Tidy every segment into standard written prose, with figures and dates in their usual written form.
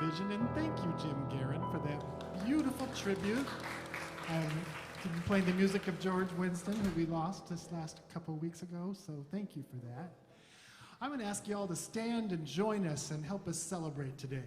Vision, and thank you, Jim Guerin, for that beautiful tribute. Been playing the music of George Winston, who we lost this last couple of weeks ago, so thank you for that. I'm going to ask you all to stand and join us and help us celebrate today.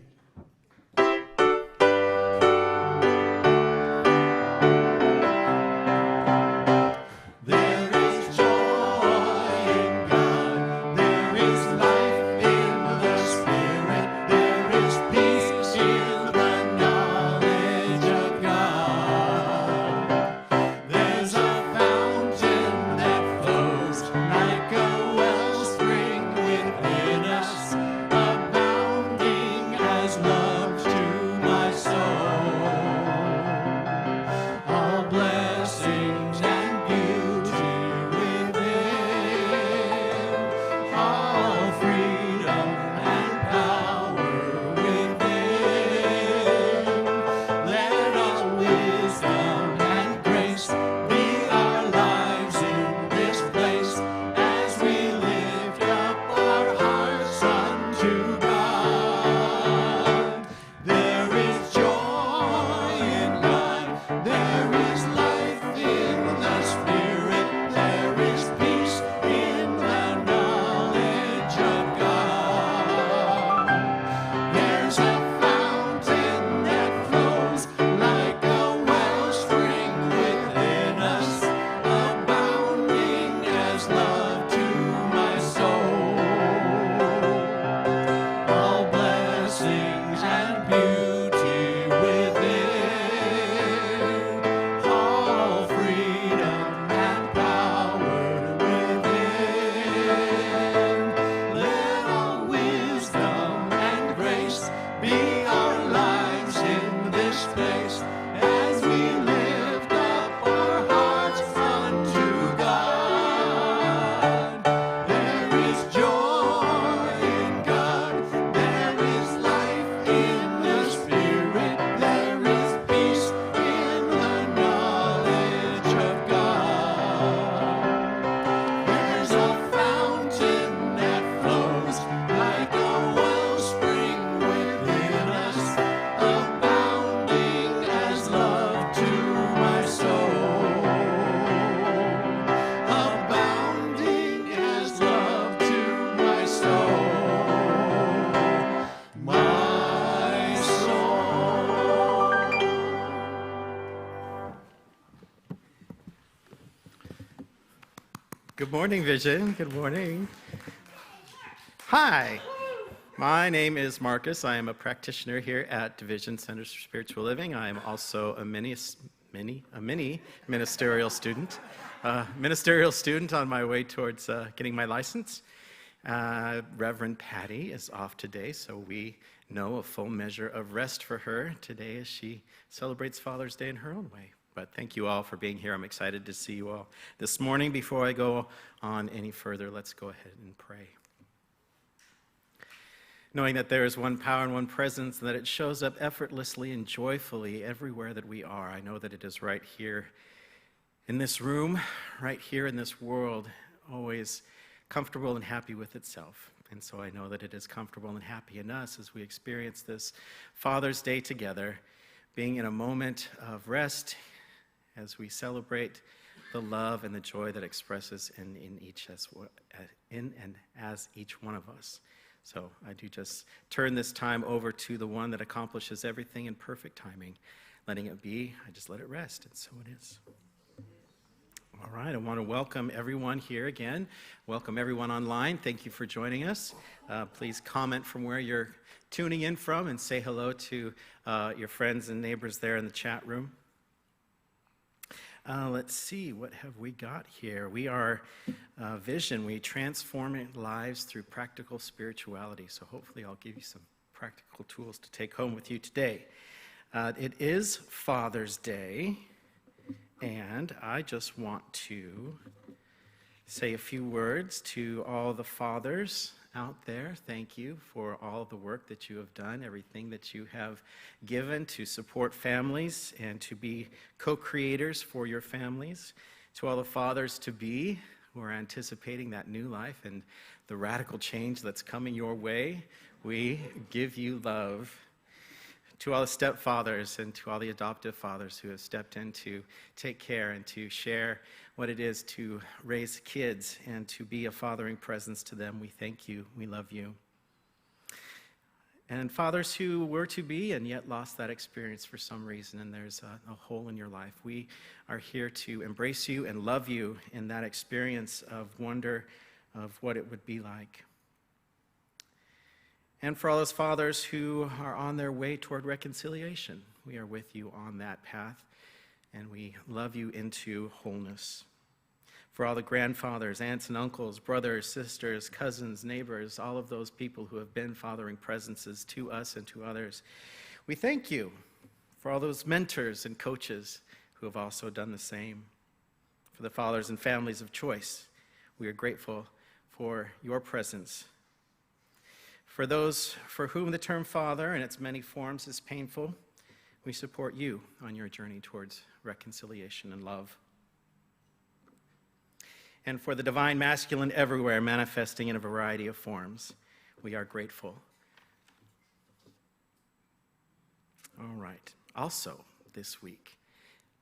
Good morning, Vision. Good morning. Hi, my name is Marcus. I am a practitioner here at Division Centers for Spiritual Living. I am also a mini ministerial student. Ministerial student on my way towards getting my license. Reverend Patty is off today, so we know a full measure of rest for her today as she celebrates Father's Day in her own way. But thank you all for being here. I'm excited to see you all this morning. Before I go on any further, let's go ahead and pray. Knowing that there is one power and one presence, and that it shows up effortlessly and joyfully everywhere that we are, I know that it is right here in this room, right here in this world, always comfortable and happy with itself. And so I know that it is comfortable and happy in us as we experience this Father's Day together, being in a moment of rest, as we celebrate the love and the joy that expresses in and as each one of us. So I do just turn this time over to the one that accomplishes everything in perfect timing. Letting it be, I just let it rest, and so it is. All right, I want to welcome everyone here again. Welcome everyone online. Thank you for joining us. Please comment from where you're tuning in from and say hello to your friends and neighbors there in the chat room. Let's see, what have we got here? We are Vision. We transform lives through practical spirituality. So hopefully I'll give you some practical tools to take home with you today. It is Father's Day, and I just want to say a few words to all the fathers out there. Thank you for all the work that you have done, everything that you have given to support families and to be co-creators for your families. To all the fathers-to-be who are anticipating that new life and the radical change that's coming your way, we give you love. to all the stepfathers and to all the adoptive fathers who have stepped in to take care and to share what it is to raise kids and to be a fathering presence to them. We thank you. We love you. And fathers who were to be and yet lost that experience for some reason, and there's a hole in your life, we are here to embrace you and love you in that experience of wonder of what it would be like. And for all those fathers who are on their way toward reconciliation, we are with you on that path, and we love you into wholeness. For all the grandfathers, aunts and uncles, brothers, sisters, cousins, neighbors, all of those people who have been fathering presences to us and to others, we thank you. For all those mentors and coaches who have also done the same. For the fathers and families of choice, we are grateful for your presence. For those for whom the term father in its many forms is painful, we support you on your journey towards reconciliation and love. And for the divine masculine everywhere manifesting in a variety of forms, we are grateful. All right. Also, this week,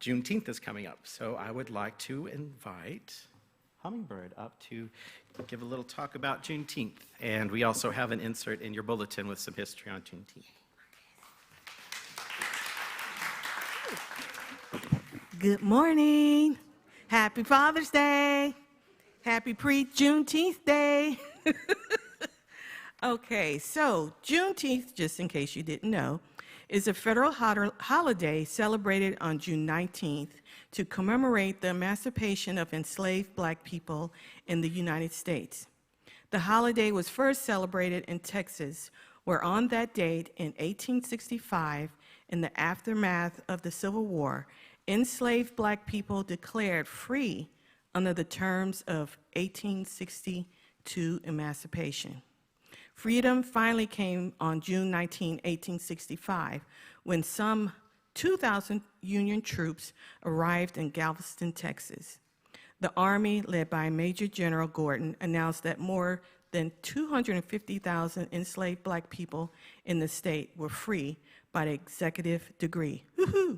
Juneteenth is coming up, so I would like to invite Hummingbird up to give a little talk about Juneteenth. And we also have an insert in your bulletin with some history on Juneteenth. Good morning. Happy Father's Day. Happy pre-Juneteenth Day. Okay, so Juneteenth, just in case you didn't know, is a federal holiday celebrated on June 19th to commemorate the emancipation of enslaved Black people in the United States. The holiday was first celebrated in Texas, where on that date in 1865, in the aftermath of the Civil War, enslaved Black people declared free under the terms of 1862 emancipation. Freedom finally came on June 19, 1865, when some 2,000 Union troops arrived in Galveston, Texas. The Army, led by Major General Gordon, announced that more than 250,000 enslaved Black people in the state were free by the executive decree. Woo-hoo!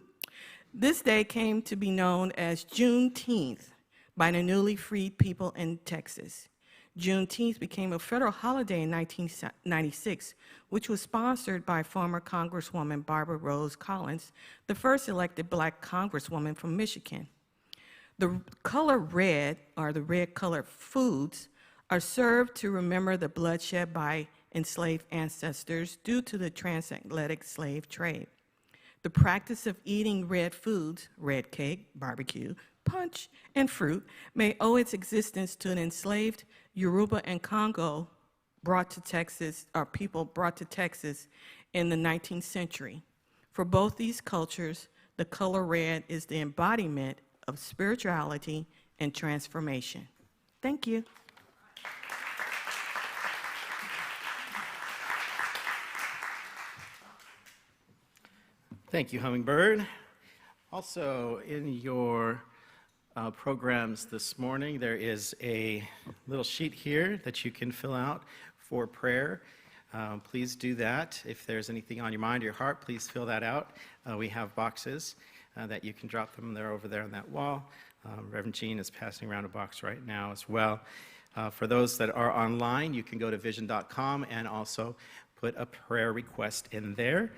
This day came to be known as Juneteenth by the newly freed people in Texas. Juneteenth became a federal holiday in 1996, which was sponsored by former Congresswoman Barbara Rose Collins, the first elected Black Congresswoman from Michigan. The color red, or the red-colored foods, are served to remember the bloodshed by enslaved ancestors due to the transatlantic slave trade. The practice of eating red foods, red cake, barbecue, punch, and fruit, may owe its existence to an enslaved Yoruba and Congo people brought to Texas in the 19th century. For both these cultures, the color red is the embodiment of spirituality and transformation. Thank you. Thank you, Hummingbird. Also, in your programs this morning, there is a little sheet here that you can fill out for prayer. Please do that. If there's anything on your mind or your heart, please fill that out. We have boxes that you can drop them. They're over there on that wall. Reverend Jean is passing around a box right now as well. For those that are online, you can go to vision.com and also put a prayer request in there.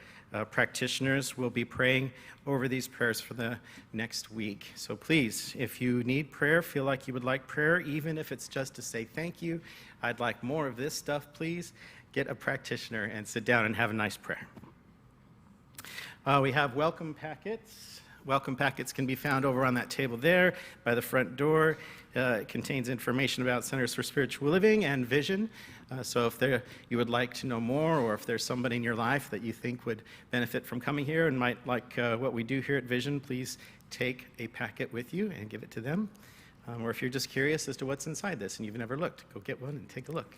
Practitioners will be praying over these prayers for the next week. So please, if you need prayer, feel like you would like prayer, even if it's just to say thank you, I'd like more of this stuff, please get a practitioner and sit down and have a nice prayer. We have welcome packets. Welcome packets can be found over on that table there by the front door. It contains information about Centers for Spiritual Living and Vision. So if you would like to know more, or if there's somebody in your life that you think would benefit from coming here and might like what we do here at Vision, please take a packet with you and give it to them. Or if you're just curious as to what's inside this and you've never looked, go get one and take a look.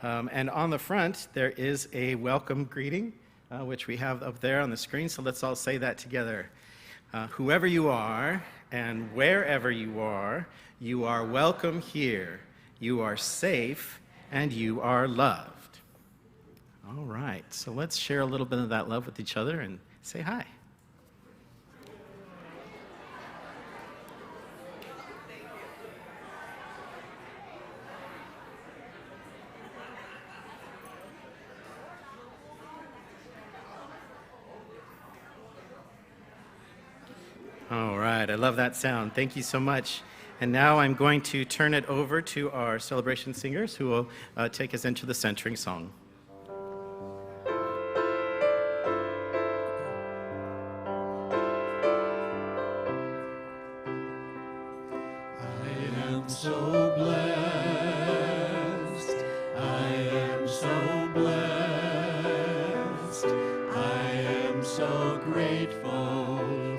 And on the front, there is a welcome greeting, which we have up there on the screen. So let's all say that together. Whoever you are and wherever you are welcome here. You are safe and you are loved. All right, so let's share a little bit of that love with each other and say hi. All right, I love that sound. Thank you so much. And now I'm going to turn it over to our celebration singers who will take us into the centering song. I am so blessed. I am so blessed. I am so grateful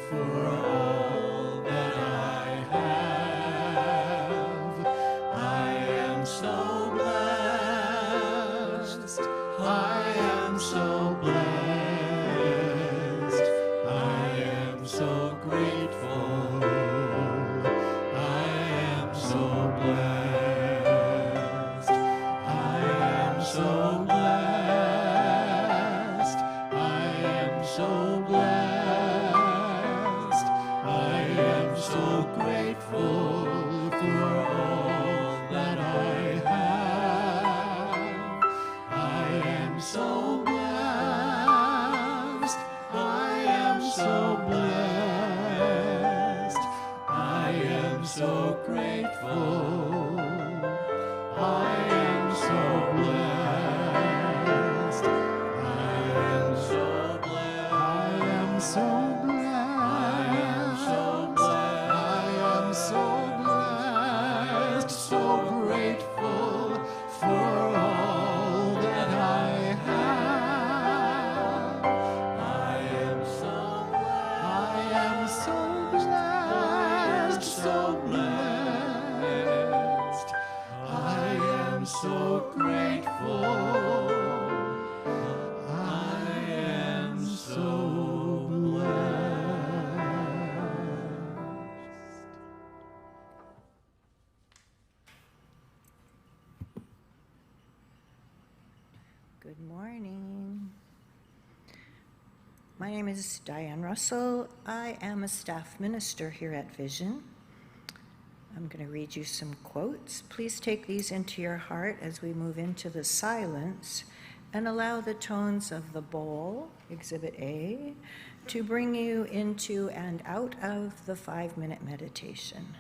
for all that I have. I am so blessed. I am so blessed. I am so grateful. I am so blessed. I am so blessed. I am so blessed. I am so grateful for all that I have. I am so blessed. I am so blessed. I am so grateful. I am so blessed. I am so blessed. I am so blessed. I am so blessed. So grateful for all that I have. I am so blessed. I am so blessed. So blessed. I am so grateful. I am so blessed. Good morning. My name is Diane Russell. I am a staff minister here at Vision. I'm going to read you some quotes. Please take these into your heart as we move into the silence and allow the tones of the bowl, Exhibit A, to bring you into and out of the 5-minute meditation.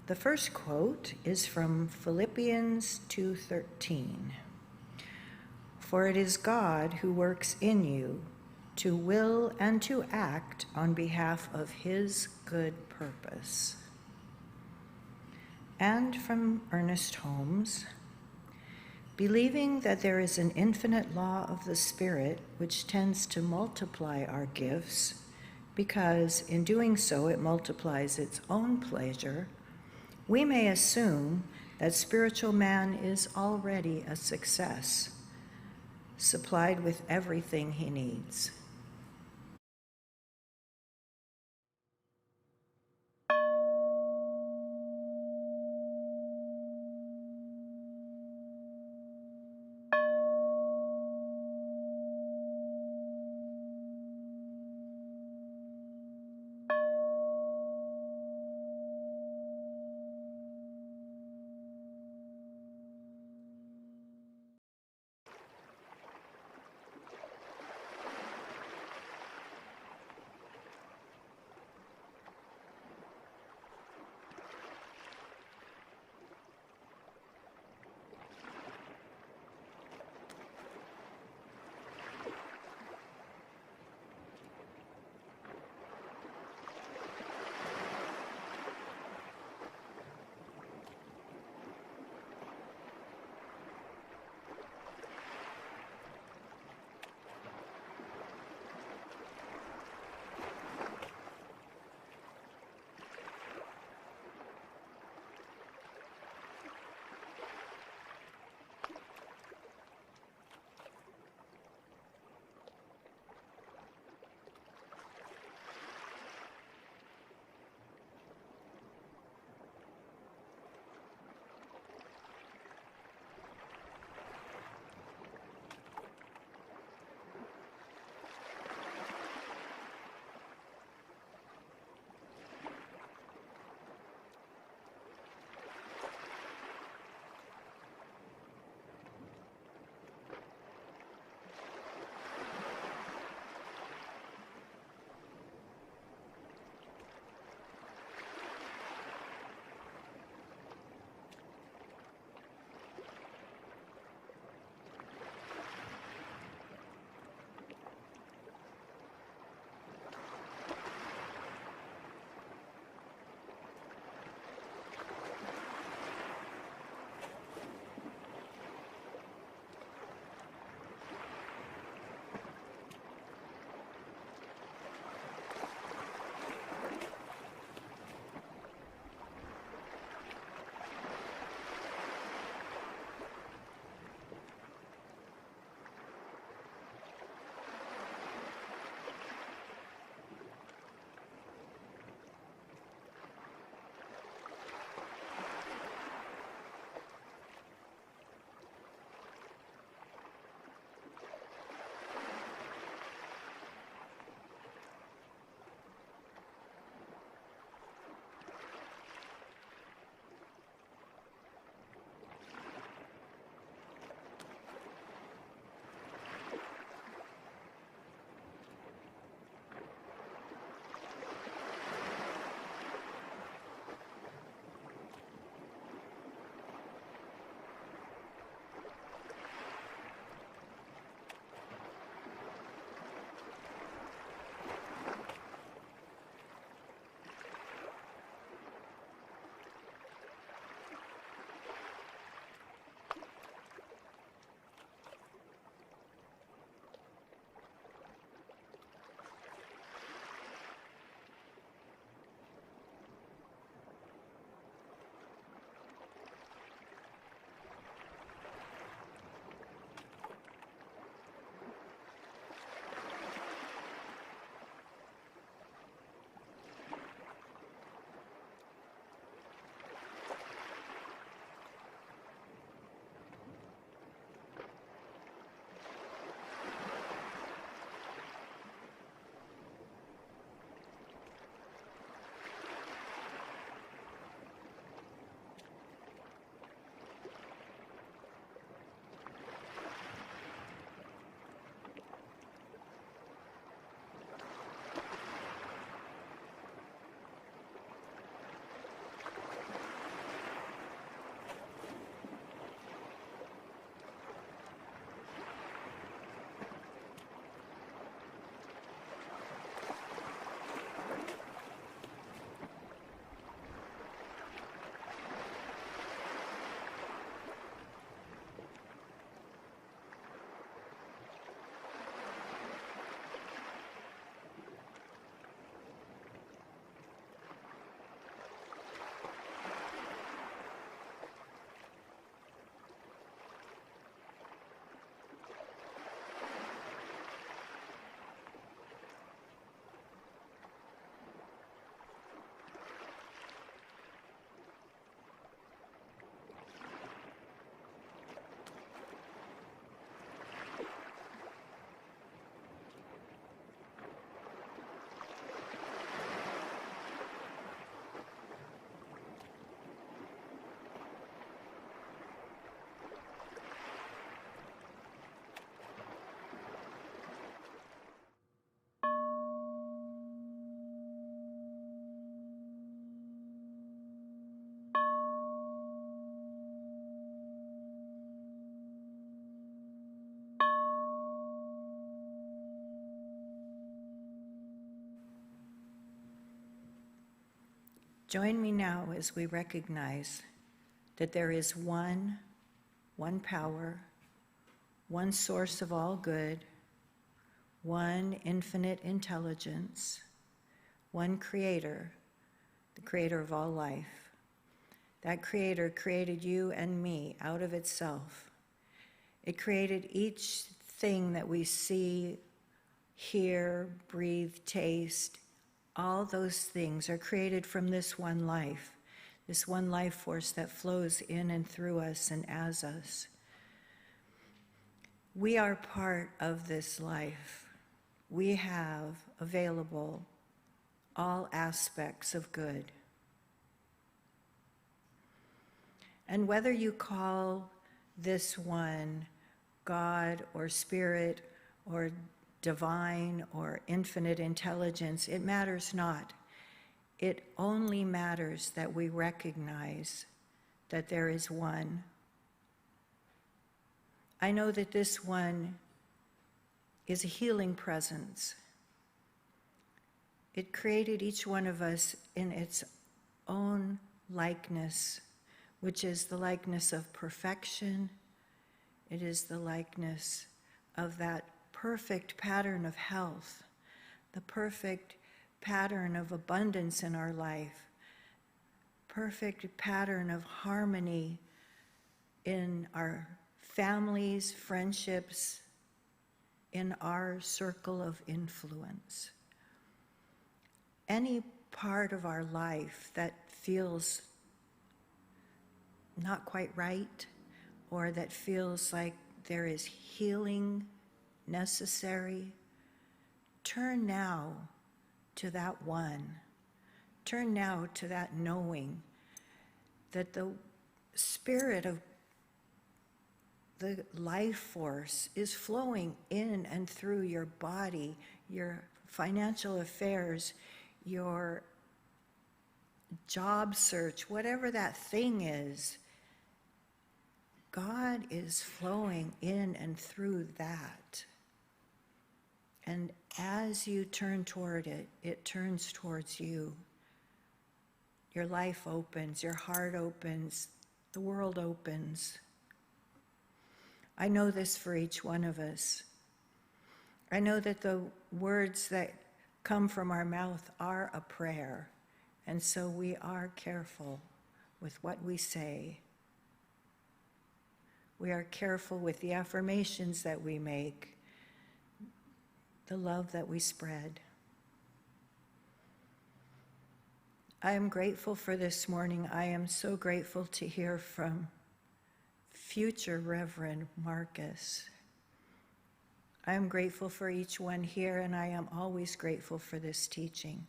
The first quote is from Philippians 2:13. For it is God who works in you to will and to act on behalf of his good purpose. And from Ernest Holmes, believing that there is an infinite law of the Spirit which tends to multiply our gifts, because in doing so it multiplies its own pleasure, we may assume that spiritual man is already a success, supplied with everything he needs. Join me now as we recognize that there is one power, one source of all good, one infinite intelligence, one creator, the creator of all life. That creator created you and me out of itself. It created each thing that we see, hear, breathe, taste. All those things are created from this one life force that flows in and through us and as us. We are part of this life. We have available all aspects of good. And whether you call this one God or spirit or divine or infinite intelligence, it matters not. It only matters that we recognize that there is one. I know that this one is a healing presence. It created each one of us in its own likeness, which is the likeness of perfection. It is the likeness of that perfect pattern of health, the perfect pattern of abundance in our life, perfect pattern of harmony in our families, friendships, in our circle of influence. Any part of our life that feels not quite right, or that feels like there is healing necessary, turn now to that one. Turn now to that knowing that the spirit of the life force is flowing in and through your body, your financial affairs, your job search, whatever that thing is. God is flowing in and through that. And as you turn toward it, it turns towards you. Your life opens, your heart opens, the world opens. I know this for each one of us. I know that the words that come from our mouth are a prayer, and so we are careful with what we say. We are careful with the affirmations that we make, the love that we spread. I am grateful for this morning. I am so grateful to hear from future Reverend Marcus. I am grateful for each one here, and I am always grateful for this teaching.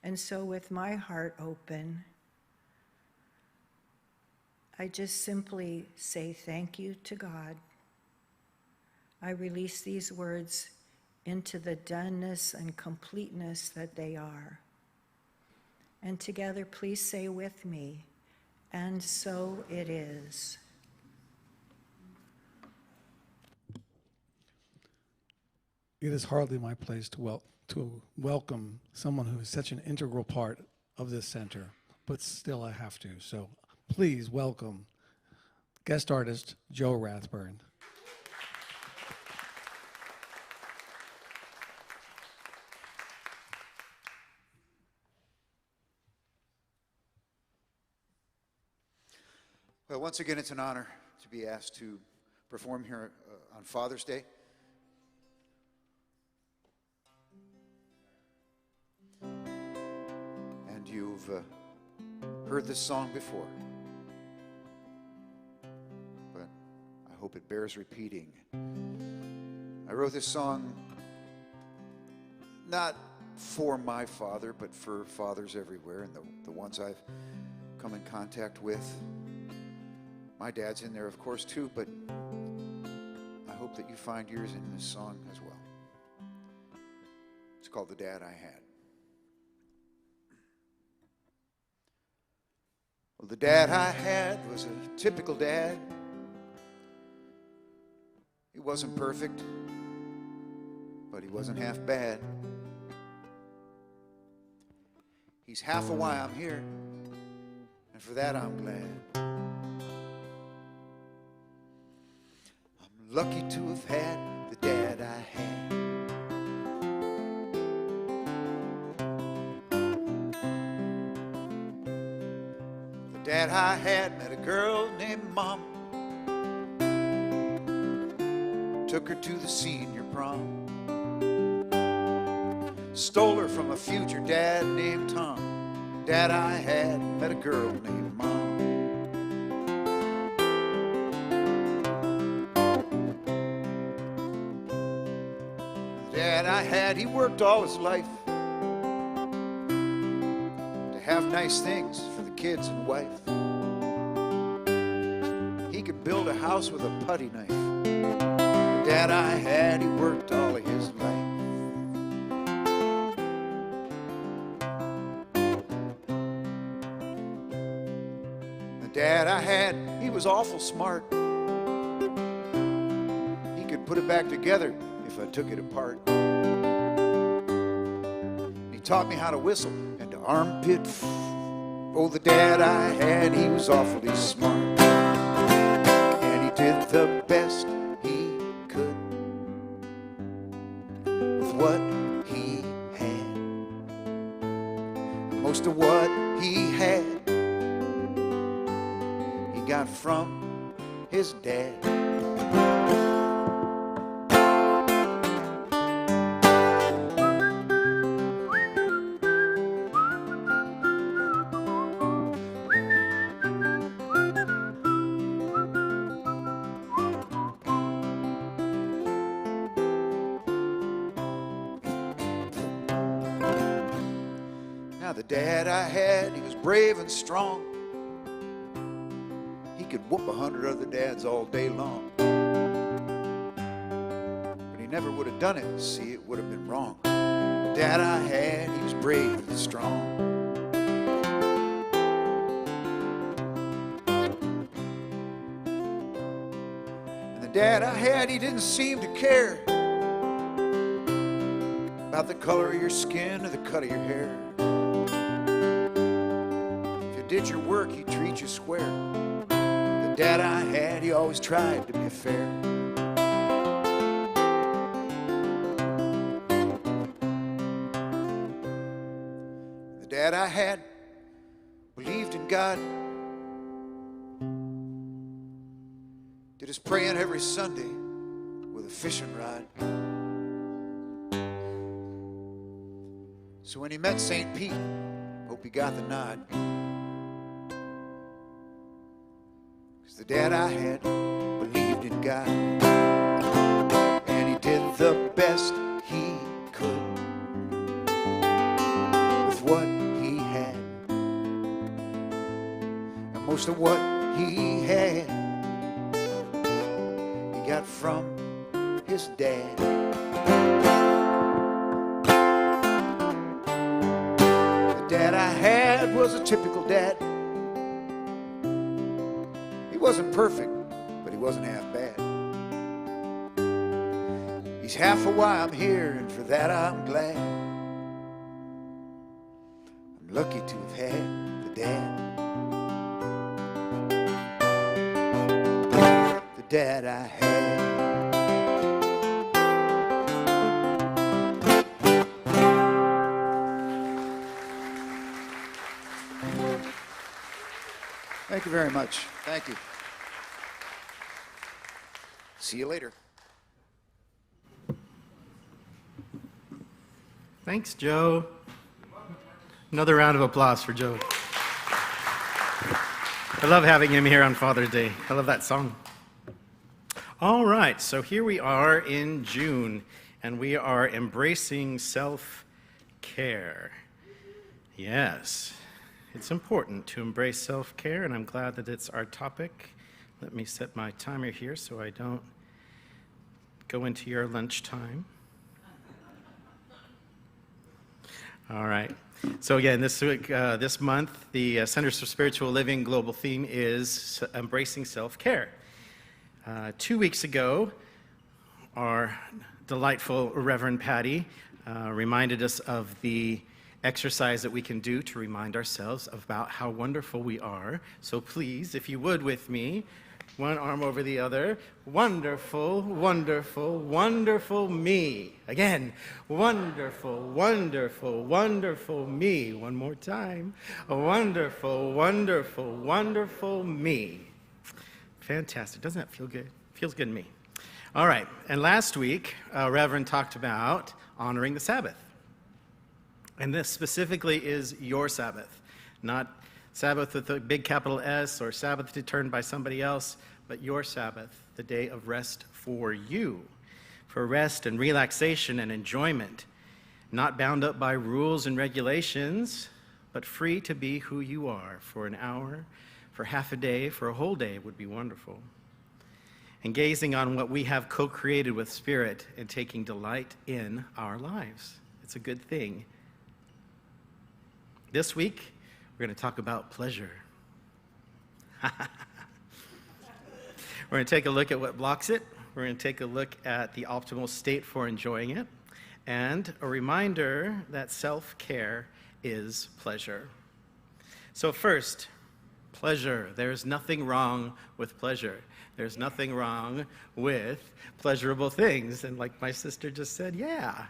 And so with my heart open, I just simply say thank you to God. I release these words into the doneness and completeness that they are. And together, please say with me, and so it is. It is hardly my place to welcome someone who is such an integral part of this center, but still I have to. So please welcome guest artist Joe Rathburn. Well, once again, it's an honor to be asked to perform here on Father's Day. And you've heard this song before, but I hope it bears repeating. I wrote this song not for my father, but for fathers everywhere and the ones I've come in contact with. My dad's in there, of course, too, but I hope that you find yours in this song as well. It's called The Dad I Had. Well, the dad I had was a typical dad. He wasn't perfect, but he wasn't half bad. He's half of why I'm here, and for that I'm glad. I'm lucky to have had the dad I had. The dad I had met a girl named Mom. Took her to the senior prom. Stole her from a future dad named Tom. Dad I had met a girl named Mom. The dad I had, he worked all his life to have nice things for the kids and wife. He could build a house with a putty knife. The dad I had, he worked all of his life. Dad I had, he was awful smart. He could put it back together if I took it apart. He taught me how to whistle and to armpit. Oh, the dad I had, he was awfully smart. And he did the best he could with what he had. And most of what he had got from his dad. Now the dad I had, he was brave and strong. He could whoop 100 other dads all day long. But he never would have done it. See, it would have been wrong. The dad I had, he was brave and strong. And the dad I had, he didn't seem to care about the color of your skin or the cut of your hair. If you did your work, he'd treat you square. Dad I had, he always tried to be fair. The dad I had believed in God. Did his praying every Sunday with a fishing rod. So when he met St. Pete, hope he got the nod. The dad I had believed in God, and he did the best he could with what he had. And most of what he had, he got from his dad. The dad I had was a typical dad. He wasn't perfect, but he wasn't half bad. He's half of why I'm here, and for that I'm glad. I'm lucky to have had the dad I had. Thank you very much. Thank you. See you later. Thanks, Joe. Another round of applause for Joe. I love having him here on Father's Day. I love that song. All right, so here we are in June, and we are embracing self-care. Yes, it's important to embrace self-care, and I'm glad that it's our topic. Let me set my timer here so I don't go into your lunchtime. All right. So again, this week, this month, the Centers for Spiritual Living global theme is embracing self-care. 2 weeks ago, our delightful Reverend Patty reminded us of the exercise that we can do to remind ourselves about how wonderful we are. So please, if you would with me, one arm over the other. Wonderful, wonderful, wonderful me. Again, wonderful, wonderful, wonderful me. One more time. Wonderful, wonderful, wonderful me. Fantastic. Doesn't that feel good? Feels good to me. All right. And last week, Reverend talked about honoring the Sabbath. And this specifically is your Sabbath, not Sabbath with a big capital S or Sabbath determined by somebody else, but your Sabbath, the day of rest for you, for rest and relaxation and enjoyment, not bound up by rules and regulations, but free to be who you are for an hour, for half a day, for a whole day would be wonderful. And gazing on what we have co-created with Spirit and taking delight in our lives. It's a good thing. This week, we're going to talk about pleasure. We're going to take a look at what blocks it. We're going to take a look at the optimal state for enjoying it. And a reminder that self-care is pleasure. So first, pleasure. There's nothing wrong with pleasure. There's nothing wrong with pleasurable things. And like my sister just said, yeah.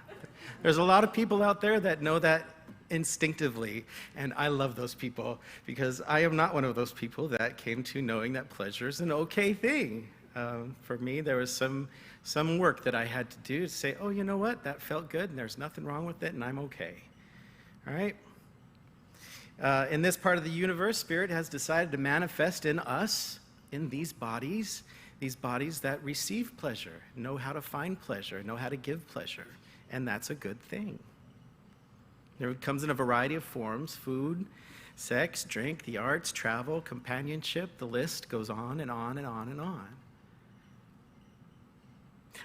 There's a lot of people out there that know that instinctively, and I love those people because I am not one of those people that came to knowing that pleasure is an okay thing. For me, there was some work that I had to do to say, oh, you know what, that felt good, and there's nothing wrong with it, and I'm okay. All right? In this part of the universe, Spirit has decided to manifest in us, in these bodies that receive pleasure, know how to find pleasure, know how to give pleasure, and that's a good thing. It comes in a variety of forms: food, sex, drink, the arts, travel, companionship. The list goes on and on and on and on.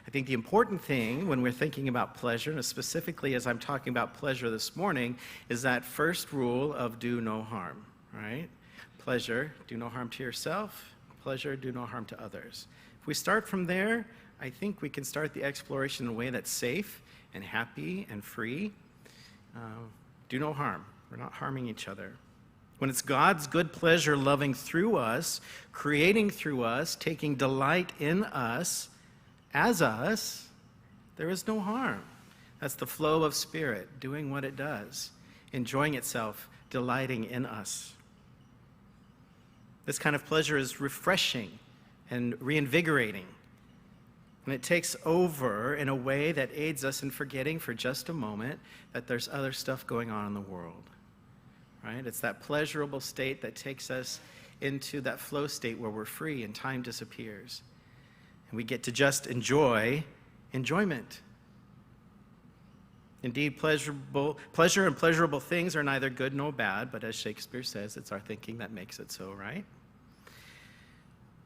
I think the important thing when we're thinking about pleasure, and specifically as I'm talking about pleasure this morning, is that first rule of do no harm, right? Pleasure, do no harm to yourself. Pleasure, do no harm to others. If we start from there, I think we can start the exploration in a way that's safe and happy and free. Do no harm. We're not harming each other. When it's God's good pleasure loving through us, creating through us, taking delight in us, as us, there is no harm. That's the flow of Spirit doing what it does, enjoying itself, delighting in us. This kind of pleasure is refreshing and reinvigorating. And it takes over in a way that aids us in forgetting for just a moment that there's other stuff going on in the world, right? It's that pleasurable state that takes us into that flow state where we're free and time disappears. And we get to just enjoy enjoyment. Indeed, pleasure and pleasurable things are neither good nor bad, but as Shakespeare says, it's our thinking that makes it so, right?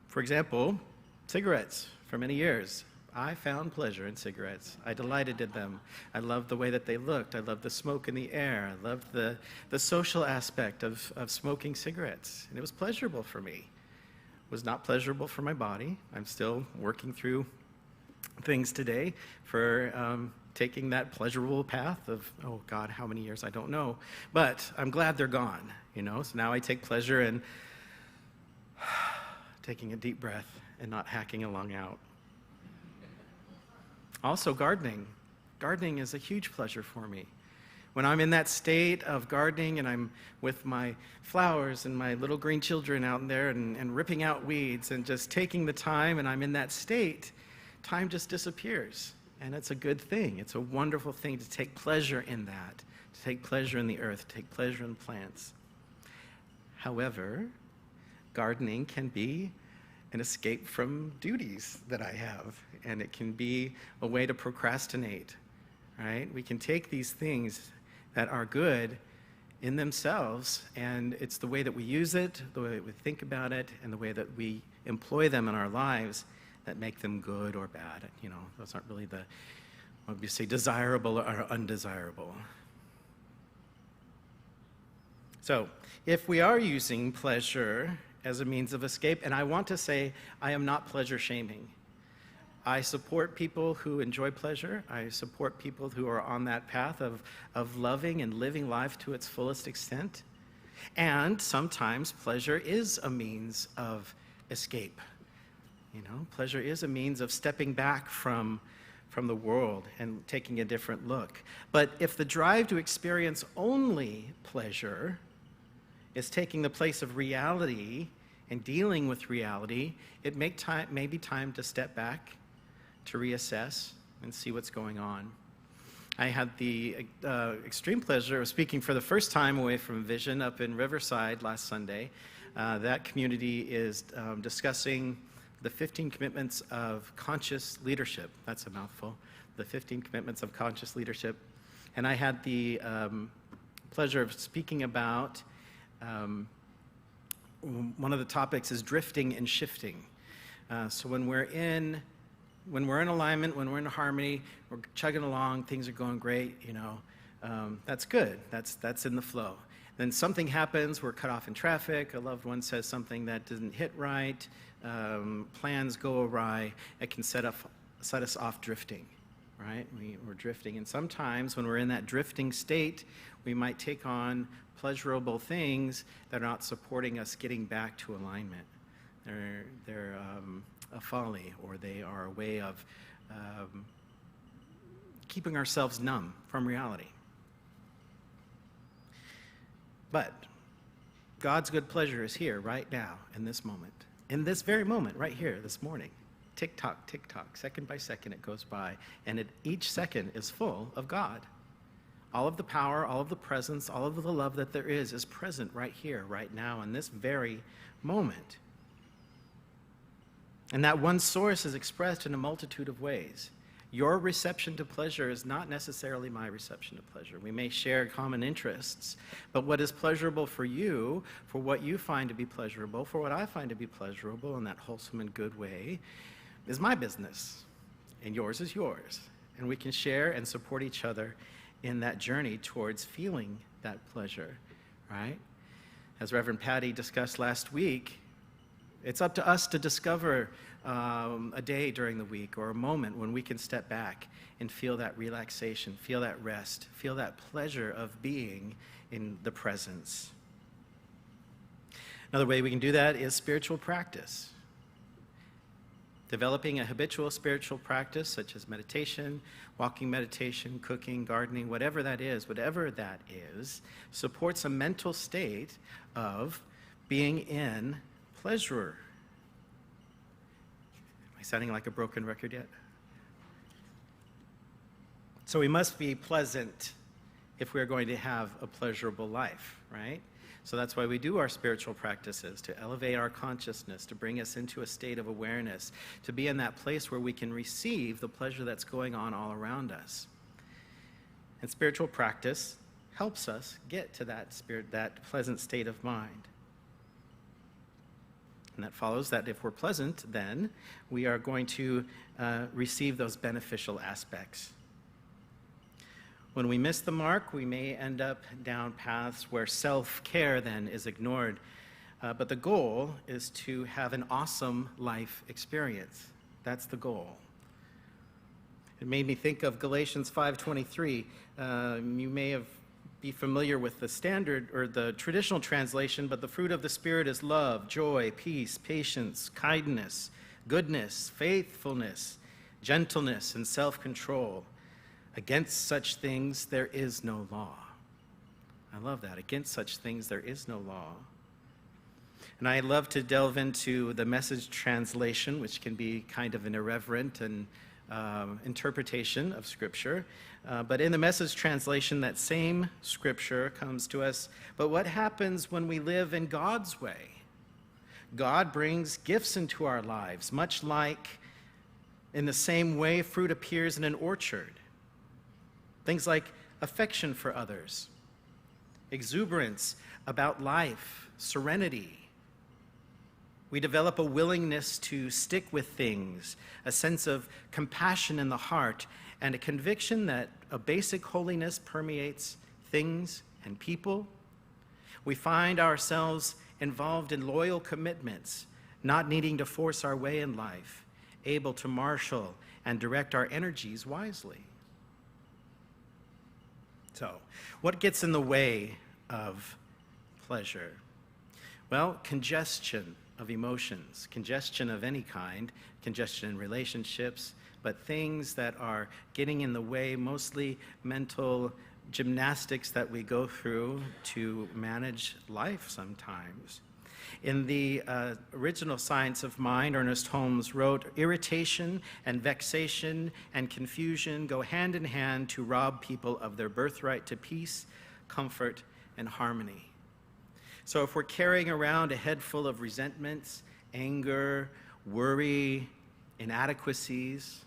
For example, cigarettes. For many years, I found pleasure in cigarettes. I delighted in them. I loved the way that they looked. I loved the smoke in the air. I loved the social aspect of smoking cigarettes. And it was pleasurable for me. It was not pleasurable for my body. I'm still working through things today for taking that pleasurable path of, oh God, how many years, I don't know. But I'm glad they're gone, you know? So now I take pleasure in taking a deep breath and not hacking a lung out. Also, gardening. Gardening is a huge pleasure for me. When I'm in that state of gardening and I'm with my flowers and my little green children out there and ripping out weeds and just taking the time and I'm in that state, time just disappears. And it's a good thing. It's a wonderful thing to take pleasure in that, to take pleasure in the earth, to take pleasure in plants. However, gardening can be an escape from duties that I have, and it can be a way to procrastinate, right? We can take these things that are good in themselves, and it's the way that we use it, the way that we think about it, and the way that we employ them in our lives that make them good or bad. You know, those aren't really the, what would you say, desirable or undesirable. So, if we are using pleasure as a means of escape, and I want to say I am not pleasure shaming. I support people who enjoy pleasure. I support people who are on that path of loving and living life to its fullest extent. And sometimes pleasure is a means of escape. You know, pleasure is a means of stepping back from the world and taking a different look. But if the drive to experience only pleasure is taking the place of reality and dealing with reality, it may be time to step back, to reassess, and see what's going on. I had the extreme pleasure of speaking for the first time away from Vision up in Riverside last Sunday. That community is discussing the 15 commitments of conscious leadership. That's a mouthful. The 15 commitments of conscious leadership. And I had the pleasure of speaking about one of the topics is drifting and shifting. So when we're in alignment, when we're in harmony, we're chugging along, things are going great, you know, that's good. That's in the flow. Then something happens, we're cut off in traffic, a loved one says something that didn't hit right, plans go awry, it can set us off drifting, right? We're drifting, and sometimes when we're in that drifting state, we might take on pleasurable things that are not supporting us getting back to alignment. They're a folly, or they are a way of keeping ourselves numb from reality. But God's good pleasure is here right now in this moment. In this very moment, right here, this morning. Tick tock, second by second it goes by, and each second is full of God. All of the power, all of the presence, all of the love that there is present right here, right now, in this very moment. And that one source is expressed in a multitude of ways. Your reception to pleasure is not necessarily my reception to pleasure. We may share common interests, but what is pleasurable for you, for what you find to be pleasurable, for what I find to be pleasurable in that wholesome and good way, is my business, and yours is yours. And we can share and support each other in that journey towards feeling that pleasure, right? As Reverend Patty discussed last week, it's up to us to discover a day during the week or a moment when we can step back and feel that relaxation, feel that rest, feel that pleasure of being in the presence. Another way we can do that is spiritual practice. Developing a habitual spiritual practice such as meditation, walking meditation, cooking, gardening, whatever that is, supports a mental state of being in pleasure. Am I sounding like a broken record yet? So we must be pleasant if we're going to have a pleasurable life, right? So that's why we do our spiritual practices, to elevate our consciousness, to bring us into a state of awareness, to be in that place where we can receive the pleasure that's going on all around us. And spiritual practice helps us get to that pleasant state of mind. And that follows that if we're pleasant, then we are going to receive those beneficial aspects. When we miss the mark, we may end up down paths where self-care then is ignored. But the goal is to have an awesome life experience. That's the goal. It made me think of Galatians 5:23. You may be familiar with the standard or the traditional translation, but the fruit of the Spirit is love, joy, peace, patience, kindness, goodness, faithfulness, gentleness, and self-control. Against such things there is no law. I love that. Against such things there is no law. And I love to delve into the Message translation, which can be kind of an irreverent and interpretation of Scripture. But in the Message translation, that same Scripture comes to us. But what happens when we live in God's way? God brings gifts into our lives, much like in the same way fruit appears in an orchard. Things like affection for others, exuberance about life, serenity. We develop a willingness to stick with things, a sense of compassion in the heart, and a conviction that a basic holiness permeates things and people. We find ourselves involved in loyal commitments, not needing to force our way in life, able to marshal and direct our energies wisely. So, what gets in the way of pleasure? Well, congestion of emotions, congestion of any kind, congestion in relationships, but things that are getting in the way, mostly mental gymnastics that we go through to manage life sometimes. In the original Science of Mind, Ernest Holmes wrote, "Irritation and vexation and confusion go hand in hand to rob people of their birthright to peace, comfort, and harmony." So if we're carrying around a head full of resentments, anger, worry, inadequacies,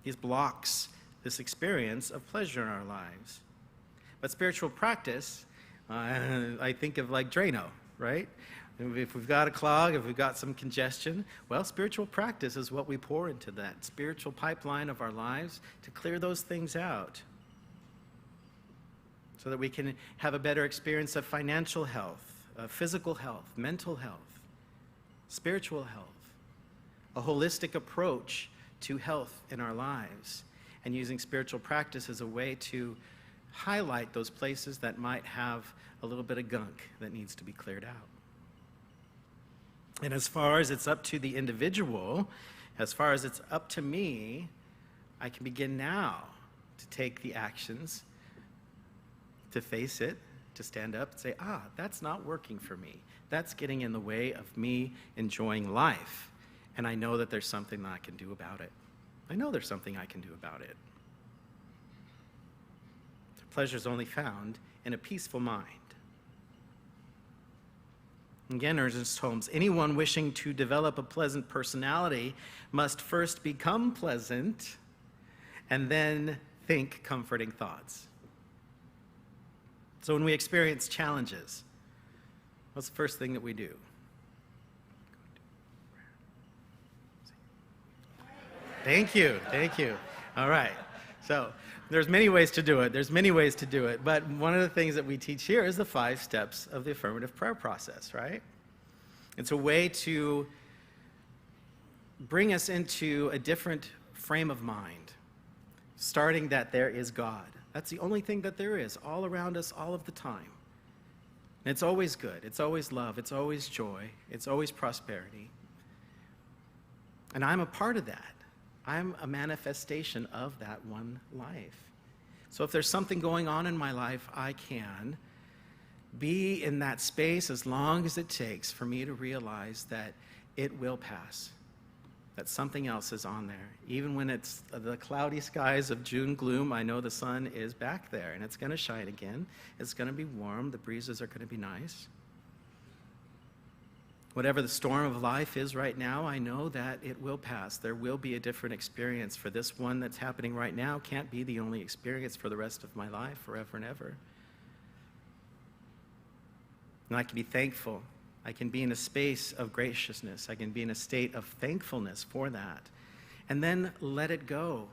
these blocks this experience of pleasure in our lives. But spiritual practice, I think of like Drano, right? If we've got a clog, if we've got some congestion, well, spiritual practice is what we pour into that spiritual pipeline of our lives to clear those things out so that we can have a better experience of financial health, physical health, mental health, spiritual health, a holistic approach to health in our lives, and using spiritual practice as a way to highlight those places that might have a little bit of gunk that needs to be cleared out. And as far as it's up to the individual, as far as it's up to me, I can begin now to take the actions, to face it, to stand up and say, that's not working for me. That's getting in the way of me enjoying life. And I know that there's something that I can do about it. I know there's something I can do about it. Pleasure is only found in a peaceful mind. Again, Ernest Holmes, anyone wishing to develop a pleasant personality must first become pleasant and then think comforting thoughts. So when we experience challenges, what's the first thing that we do? Thank you. All right. So there's many ways to do it. But one of the things that we teach here is the 5 steps of the affirmative prayer process, right? It's a way to bring us into a different frame of mind, starting that there is God. That's the only thing that there is, all around us, all of the time. And it's always good. It's always love. It's always joy. It's always prosperity. And I'm a part of that. I'm a manifestation of that one life. So if there's something going on in my life, I can be in that space as long as it takes for me to realize that it will pass, that something else is on there. Even when it's the cloudy skies of June gloom, I know the sun is back there, and it's going to shine again. It's going to be warm. The breezes are going to be nice. Whatever the storm of life is right now, I know that it will pass. There will be a different experience. For this one that's happening right now can't be the only experience for the rest of my life, forever and ever. And I can be thankful. I can be in a space of graciousness. I can be in a state of thankfulness for that. And then let it go.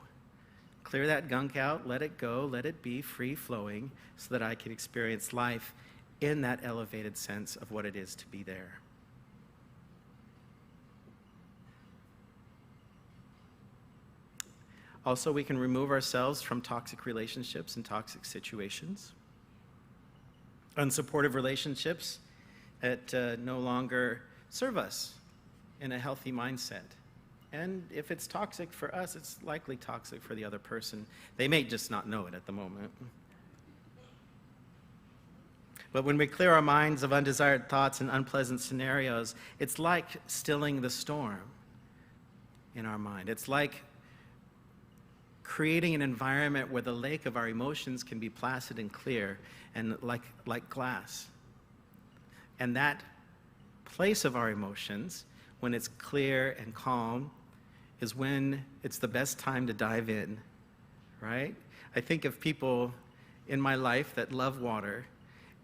Clear that gunk out, let it go, let it be free-flowing so that I can experience life in that elevated sense of what it is to be there. Also, we can remove ourselves from toxic relationships and toxic situations. Unsupportive relationships that no longer serve us in a healthy mindset. And if it's toxic for us, it's likely toxic for the other person. They may just not know it at the moment. But when we clear our minds of undesired thoughts and unpleasant scenarios, it's like stilling the storm in our mind. It's like creating an environment where the lake of our emotions can be placid and clear and like glass. And that place of our emotions, when it's clear and calm, is when it's the best time to dive in, right? I think of people in my life that love water,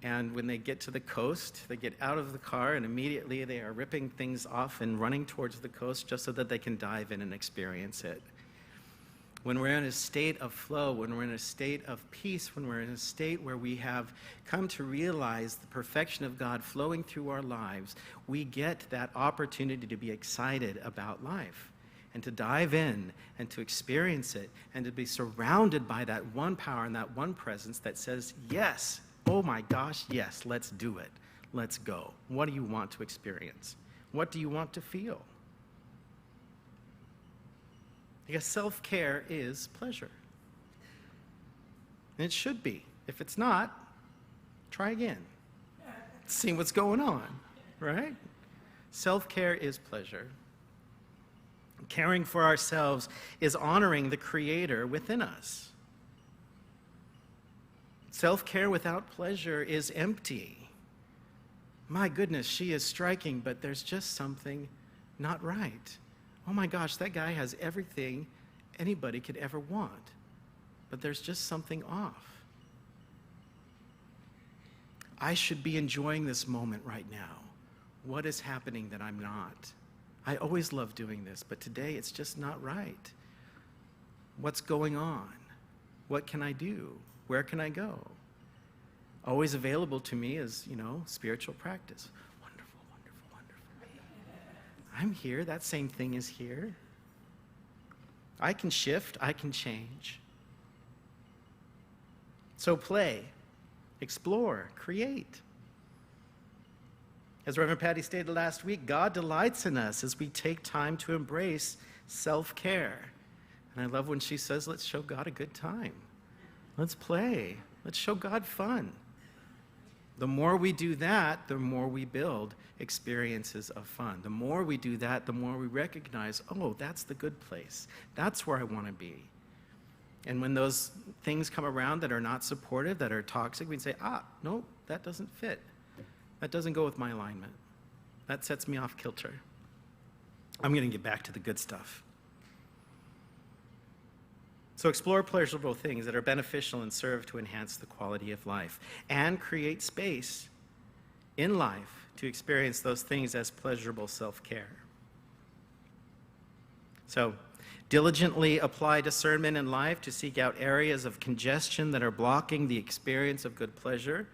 and when they get to the coast, they get out of the car and immediately they are ripping things off and running towards the coast just so that they can dive in and experience it. when we're in a state of flow, when we're in a state of peace, when we're in a state where we have come to realize the perfection of God flowing through our lives, we get that opportunity to be excited about life and to dive in and to experience it and to be surrounded by that one power and that one presence that says, yes, oh my gosh, yes, let's do it. Let's go. What do you want to experience? What do you want to feel? Because self-care is pleasure. And it should be. If it's not, try again. See what's going on, right? Self-care is pleasure. Caring for ourselves is honoring the Creator within us. Self-care without pleasure is empty. My goodness, she is striking, but there's just something not right. Oh my gosh, that guy has everything anybody could ever want, but there's just something off. I should be enjoying this moment right now. What is happening that I'm not? I always love doing this, but today it's just not right. What's going on? What can I do? Where can I go? Always available to me is, spiritual practice. Wonderful, wonderful, wonderful. I'm here. That same thing is here. I can shift. I can change. So play, explore, create. As Reverend Patty stated last week, God delights in us as we take time to embrace self-care. And I love when she says, let's show God a good time. Let's play. Let's show God fun. The more we do that, the more we build experiences of fun. The more we do that, the more we recognize, oh, that's the good place. That's where I want to be. And when those things come around that are not supportive, that are toxic, we can say, no, that doesn't fit. That doesn't go with my alignment. That sets me off kilter. I'm going to get back to the good stuff. So explore pleasurable things that are beneficial and serve to enhance the quality of life, and create space in life to experience those things as pleasurable self-care. So diligently apply discernment in life to seek out areas of congestion that are blocking the experience of good pleasure.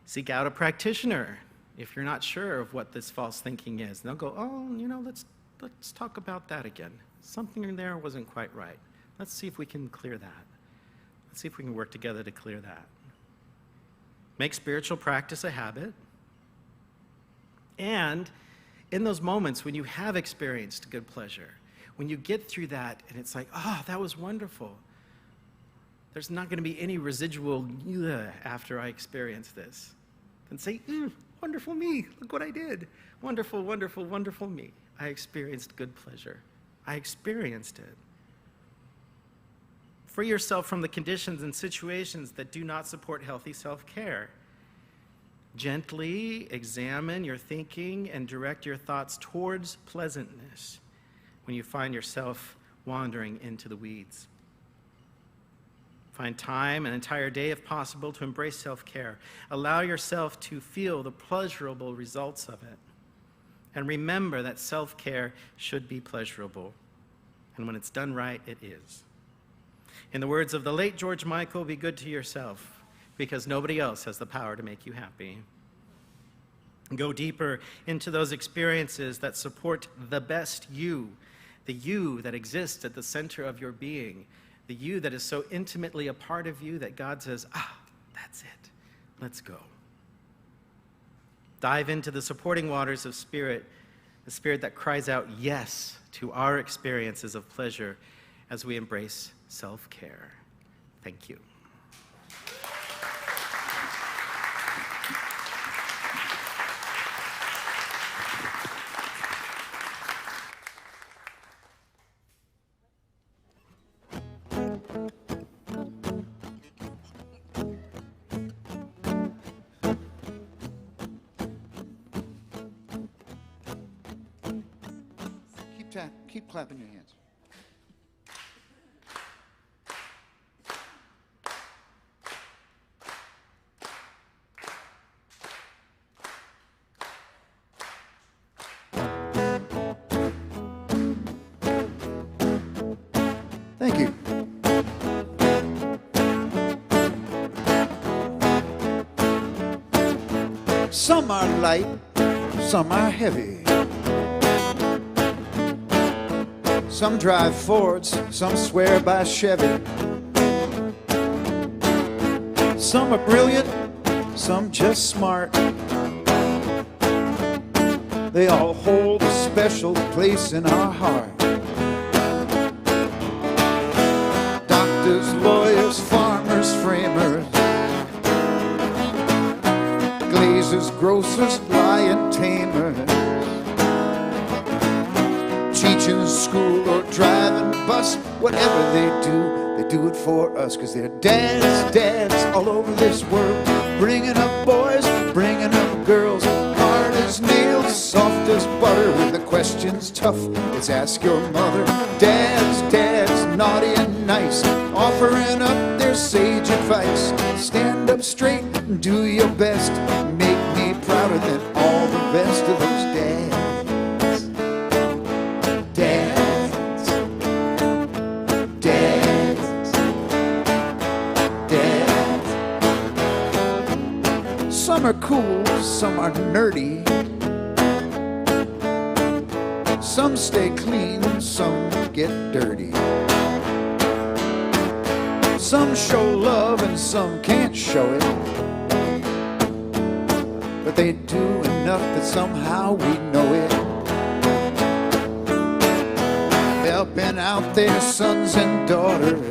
Seek out a practitioner if you're not sure of what this false thinking is. And they'll go, let's talk about that again. Something in there wasn't quite right. Let's see if we can clear that. Let's see if we can work together to clear that. Make spiritual practice a habit. And in those moments when you have experienced good pleasure, when you get through that and it's like, that was wonderful. There's not going to be any residual after I experience this. And say, wonderful me, look what I did. Wonderful, wonderful, wonderful me. I experienced good pleasure. I experienced it. Free yourself from the conditions and situations that do not support healthy self-care. Gently examine your thinking and direct your thoughts towards pleasantness when you find yourself wandering into the weeds. Find time, an entire day if possible, to embrace self-care. Allow yourself to feel the pleasurable results of it. And remember that self-care should be pleasurable. And when it's done right, it is. In the words of the late George Michael, be good to yourself, because nobody else has the power to make you happy. Go deeper into those experiences that support the best you, the you that exists at the center of your being, the you that is so intimately a part of you that God says, that's it, let's go. Dive into the supporting waters of spirit, the spirit that cries out yes to our experiences of pleasure as we embrace self-care. Thank you. Keep clapping your hands. Thank you. Some are light, some are heavy. Some drive Fords, some swear by Chevy. Some are brilliant, some just smart. They all hold a special place in our heart. Doctors, lawyers, farmers, framers, glazers, grocers, lion tamers, teaching school or driving bus, whatever they do it for us, 'cause they're dads all over this world, bringing up boys, bringing up girls, hard as nails, soft as butter. When the question's tough, let's ask your mother. Dads, naughty and nice, offering up their sage advice. Stand up straight and do your best, make me prouder than all the rest of those dads. Some are cool, some are nerdy. Some stay clean, some get dirty. Some show love and some can't show it. But they do enough that somehow we know it. Helping out their sons and daughters,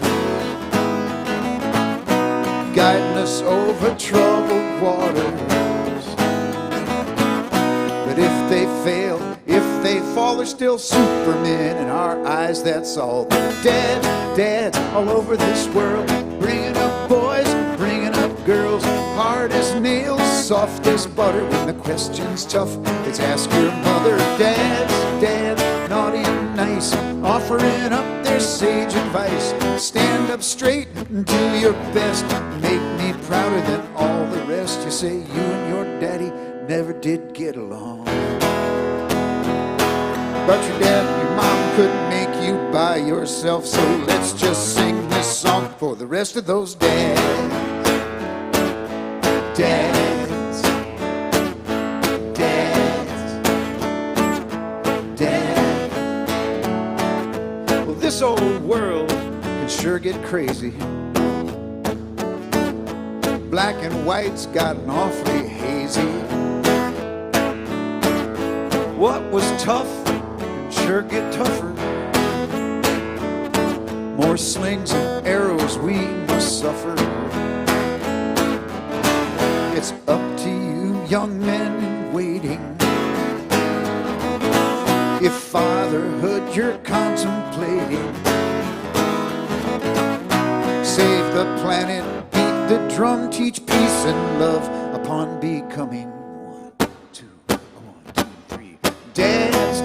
guiding us over troubled waters. But if they fail, if they fall, they're still supermen in our eyes, that's all. They're dads all over this world, bringing up boys, bringing up girls, hard as nails, soft as butter. When the question's tough, let's ask your mother. Dads, naughty and nice, offering up their sage advice. Stand up straight and do your best, make me prouder than all the rest. You say you and your daddy never did get along, but your dad and your mom couldn't make you by yourself. So let's just sing this song for the rest of those dads. Dads, well, this old world can sure get crazy. Black and white's gotten awfully hazy. What was tough can sure get tougher. More slings and arrows we must suffer. It's up to you, young men in waiting. If fatherhood you're contemplating, save the planet, beat the drum, teach peace and love upon becoming. 1, 2, 3. Dads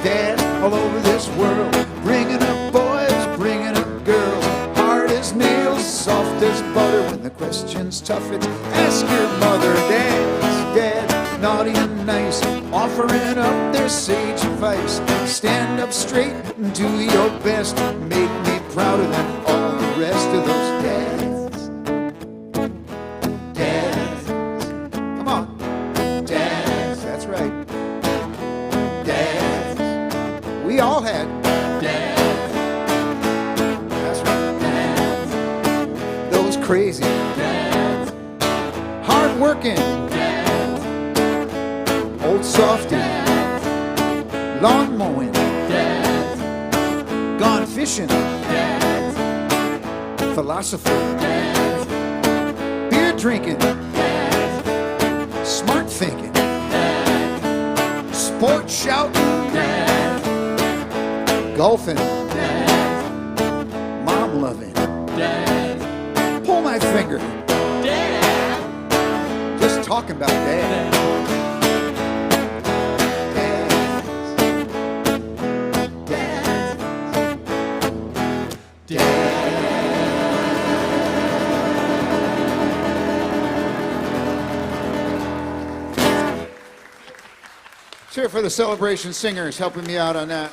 all over this world, bringing up boys, bringing up girls, hard as nails, soft as butter. When the question's tough, it's ask your mother. Dads, naughty and nice, offering up their sage advice. Stand up straight and do your best, make me prouder than all the rest of those dads. Come on. Dads, that's right. Dads. We all had dads. That's right. Dads. Those crazy dads. Hard-working dads. Old softy. Dads. Lawn mowing dads. Gone fishing dads. Philosopher dads. Beer drinking dads. Smart thinking dads. Sport shouting dads. Golfing dads. Mom loving dads. Pull my finger dads. Just talking about dads. Cheer for the Celebration Singers helping me out on that.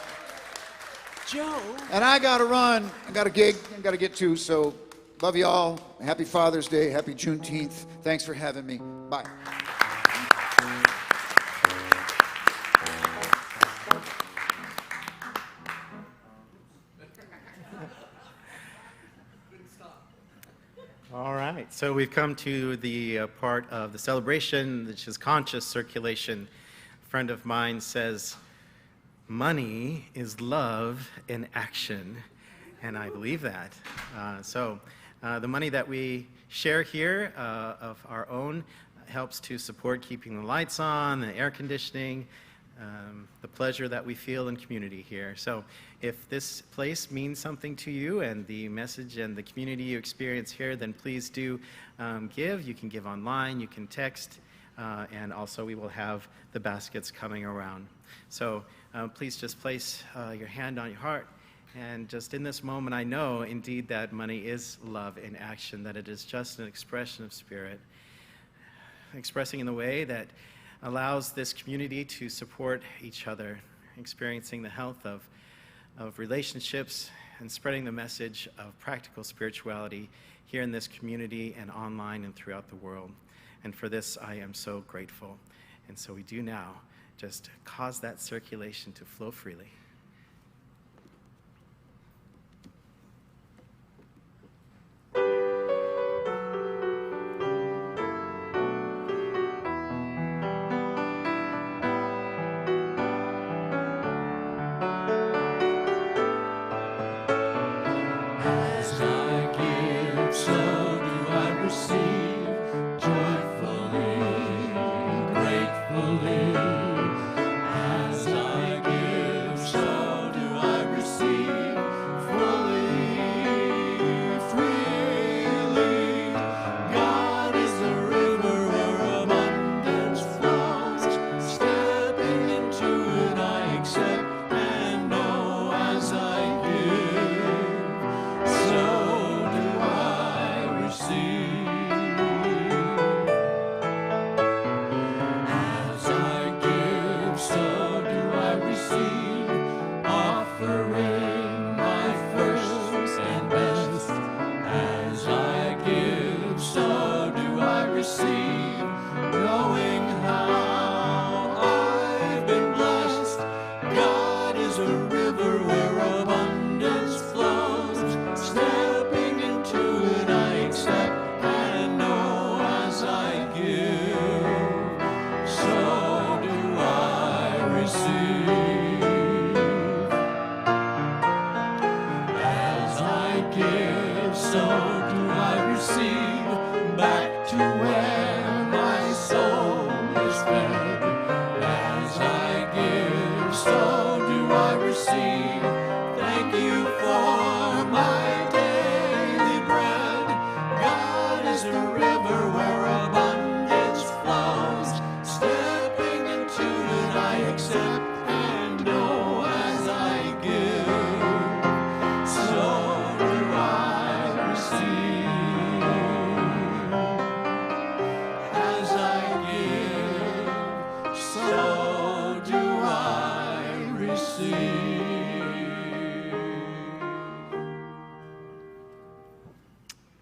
Joe. And I got to run. I got a gig I got to get to. So love you all. Happy Father's Day. Happy Juneteenth. Thanks for having me. Bye. So we've come to the part of the celebration, which is conscious circulation. A friend of mine says, money is love in action, and I believe that. The money that we share here of our own helps to support keeping the lights on, the air conditioning, the pleasure that we feel in community here. So if this place means something to you and the message and the community you experience here, then please do give. You can give online, you can text, and also we will have the baskets coming around. So please just place your hand on your heart. And just in this moment, I know indeed that money is love in action, that it is just an expression of spirit, expressing in the way that allows this community to support each other, experiencing the health of relationships and spreading the message of practical spirituality here in this community and online and throughout the world. And for this, I am so grateful. And so we do now just cause that circulation to flow freely.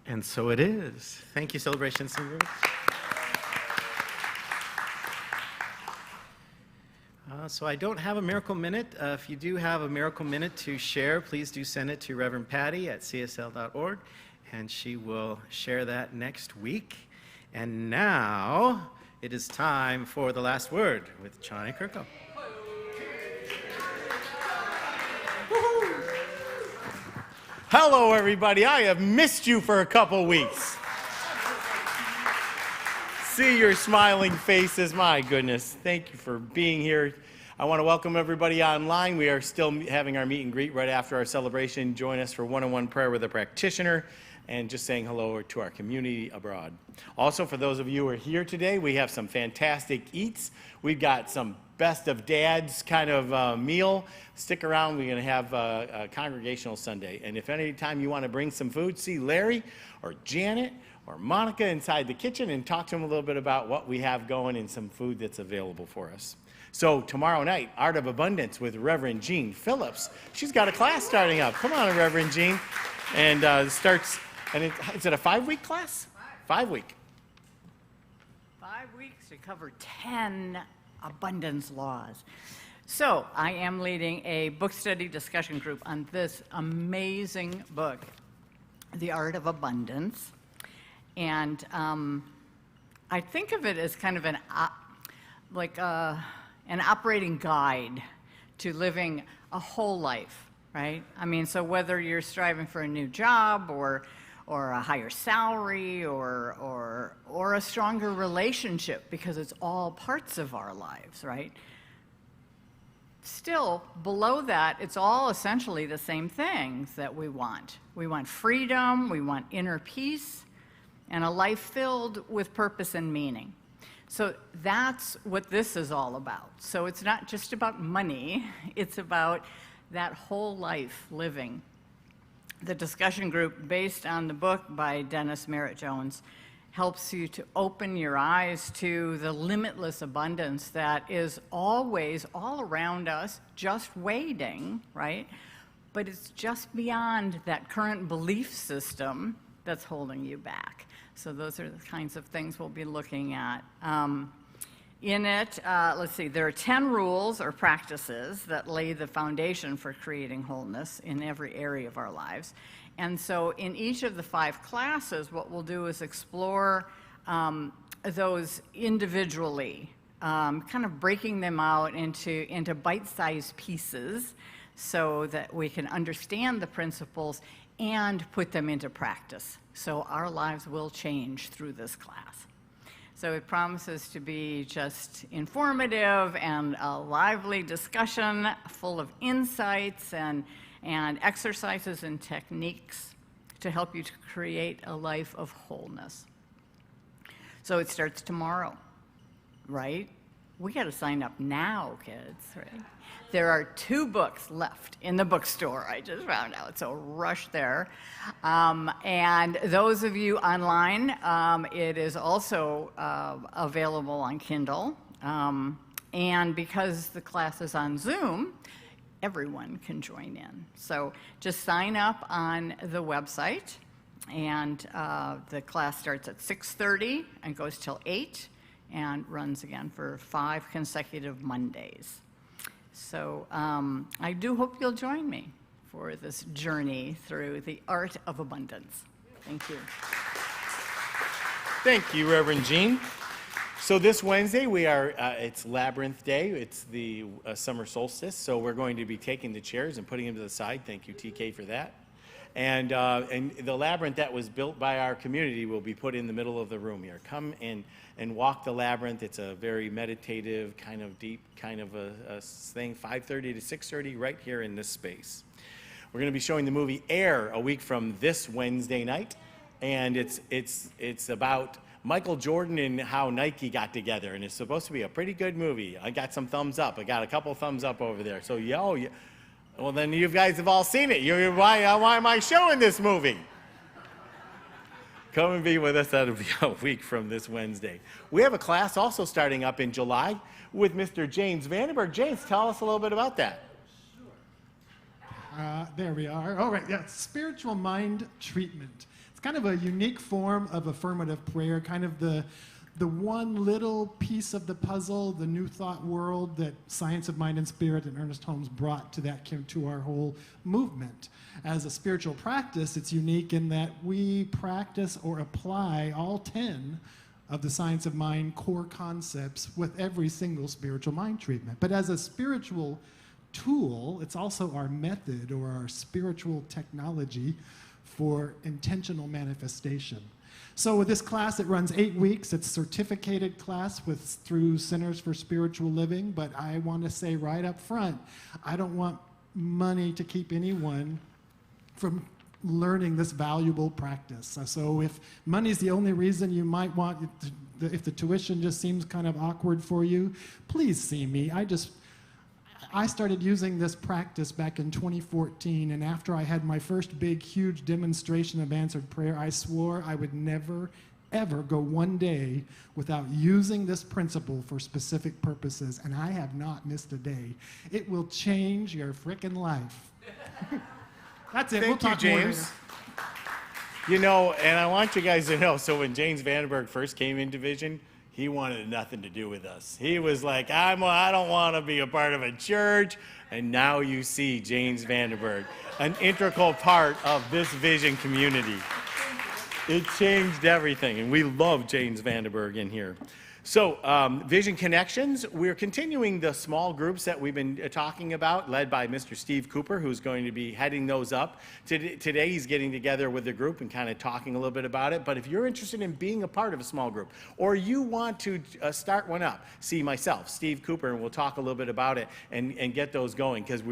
And so it is. Thank you, Celebration Singers. So I don't have a miracle minute. If you do have a miracle minute to share, please do send it to Reverend Patty at csl.org, and she will share that next week. And now it is time for the last word with Johnny Kirko. Hello, everybody. I have missed you for a couple weeks. See your smiling faces. My goodness. Thank you for being here. I want to welcome everybody online. We are still having our meet and greet right after our celebration. Join us for one-on-one prayer with a practitioner and just saying hello to our community abroad. Also, for those of you who are here today, we have some fantastic eats. We've got some best of dads kind of meal. Stick around. We're going to have a congregational Sunday. And if any time you want to bring some food, see Larry or Janet or Monica inside the kitchen and talk to them a little bit about what we have going and some food that's available for us. So tomorrow night, Art of Abundance with Reverend Jean Phillips. She's got a class starting up. Come on, Reverend Jean. And starts, and is it a 5-week class? 5-week. 5 weeks to cover 10 abundance laws. So I am leading a book study discussion group on this amazing book, The Art of Abundance. And I think of it as kind of an operating guide to living a whole life, right? I mean, so whether you're striving for a new job or a higher salary or a stronger relationship, because it's all parts of our lives, right? Still, below that, it's all essentially the same things that we want. We want freedom, we want inner peace, and a life filled with purpose and meaning. So that's what this is all about. So it's not just about money, it's about that whole life living. The discussion group, based on the book by Dennis Merritt Jones, helps you to open your eyes to the limitless abundance that is always all around us, just waiting, right? But it's just beyond that current belief system that's holding you back. So those are the kinds of things we'll be looking at. In it, let's see, there are 10 rules or practices that lay the foundation for creating wholeness in every area of our lives. And so in each of the 5 classes, what we'll do is explore those individually, kind of breaking them out into bite-sized pieces so that we can understand the principles and put them into practice. So our lives will change through this class. So it promises to be just informative and a lively discussion full of insights and exercises and techniques to help you to create a life of wholeness. So it starts tomorrow, right? We got to sign up now, kids, right? There are 2 books left in the bookstore, I just found out, so rush there. And those of you online, it is also available on Kindle. And because the class is on Zoom, everyone can join in. So just sign up on the website, and the class starts at 6:30 and goes till 8 and runs again for 5 consecutive Mondays. So I do hope you'll join me for this journey through the art of abundance. Thank you. Thank you, Reverend Jean. So this Wednesday, it's Labyrinth Day. It's the summer solstice, so we're going to be taking the chairs and putting them to the side. Thank you, TK, for that. And the labyrinth that was built by our community will be put in the middle of the room here. Come and walk the labyrinth. It's a very meditative, kind of deep kind of a thing, 5:30 to 6:30 right here in this space. We're going to be showing the movie Air a week from this Wednesday night, and it's about Michael Jordan and how Nike got together, and it's supposed to be a pretty good movie. I got some thumbs up. I got a couple thumbs up over there. So, well, then you guys have all seen it. Why am I showing this movie? Come and be with us. That'll be a week from this Wednesday. We have a class also starting up in July with Mr. James Vandenberg. James, tell us a little bit about that. There we are. All right, yeah, spiritual mind treatment. It's kind of a unique form of affirmative prayer, kind of the one little piece of the puzzle, the New Thought world that Science of Mind and Spirit and Ernest Holmes brought to our whole movement. As a spiritual practice, it's unique in that we practice or apply all 10 of the Science of Mind core concepts with every single spiritual mind treatment. But as a spiritual tool, it's also our method or our spiritual technology for intentional manifestation. So with this class, it runs 8 weeks. It's a certificated class through Centers for Spiritual Living, but I want to say right up front, I don't want money to keep anyone from learning this valuable practice. So if money's the only reason you might want, if the tuition just seems kind of awkward for you, please see me. I started using this practice back in 2014, and after I had my first big, huge demonstration of answered prayer, I swore I would never, ever go one day without using this principle for specific purposes, and I have not missed a day. It will change your frickin' life. That's it. We'll talk more later. You know, and I want you guys to know, so when James Vandenberg first came into Vision, he wanted nothing to do with us. He was like, I don't want to be a part of a church. And now you see James Vandenberg, an integral part of this Vision community. It changed everything, and we love James Vandenberg in here. So, Vision Connections, we're continuing the small groups that we've been talking about, led by Mr. Steve Cooper, who's going to be heading those up. Today, he's getting together with the group and kind of talking a little bit about it. But if you're interested in being a part of a small group, or you want to start one up, see myself, Steve Cooper, and we'll talk a little bit about it and get those going, because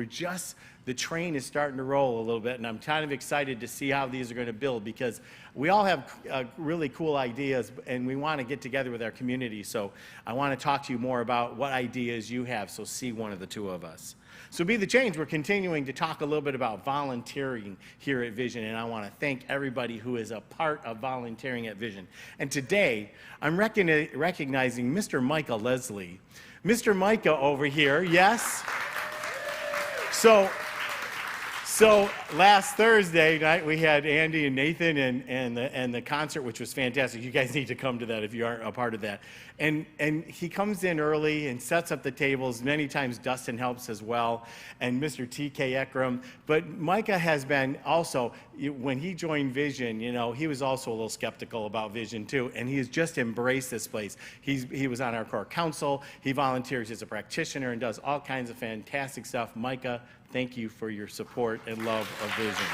the train is starting to roll a little bit, and I'm kind of excited to see how these are going to build, because we all have really cool ideas, and we want to get together with our community. So I want to talk to you more about what ideas you have, so see one of the two of us. So Be the Change, we're continuing to talk a little bit about volunteering here at Vision, and I want to thank everybody who is a part of volunteering at Vision. And today, I'm recognizing Mr. Micah Leslie. Mr. Micah over here, yes? So last Thursday night, we had Andy and Nathan and the concert, which was fantastic. You guys need to come to that if you aren't a part of that. And he comes in early and sets up the tables. Many times Dustin helps as well, and Mr. T.K. Ekram. But Micah has been also, when he joined Vision, he was also a little skeptical about Vision too, and he has just embraced this place. He was on our core council. He volunteers as a practitioner and does all kinds of fantastic stuff. Micah, thank you for your support and love of Vision.